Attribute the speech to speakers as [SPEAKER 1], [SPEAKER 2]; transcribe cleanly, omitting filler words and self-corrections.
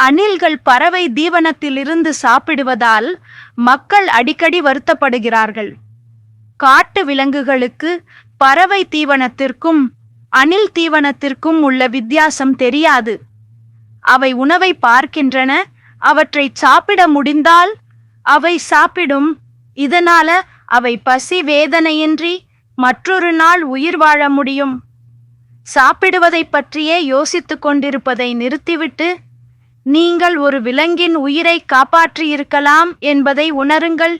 [SPEAKER 1] அணில்கள் பறவை தீவனத்திலிருந்து சாப்பிடுவதால் மக்கள் அடிக்கடி வருத்தப்படுகிறார்கள். காட்டு விலங்குகளுக்கு பறவை தீவனத்திற்கும் அணில் தீவனத்திற்கும் உள்ள வித்தியாசம் தெரியாது. அவை உணவை பார்க்கின்றன, அவற்றை சாப்பிட முடிந்தால் அவை சாப்பிடும். இதனால அவை பசி வேதனையின்றி மற்றொரு நாள் உயிர் வாழ முடியும். சாப்பிடுவதை பற்றியே யோசித்துக் கொண்டிருப்பதை நிறுத்திவிட்டு நீங்கள் ஒரு விலங்கின் உயிரை காப்பாற்றியிருக்கலாம் என்பதை உணருங்கள்.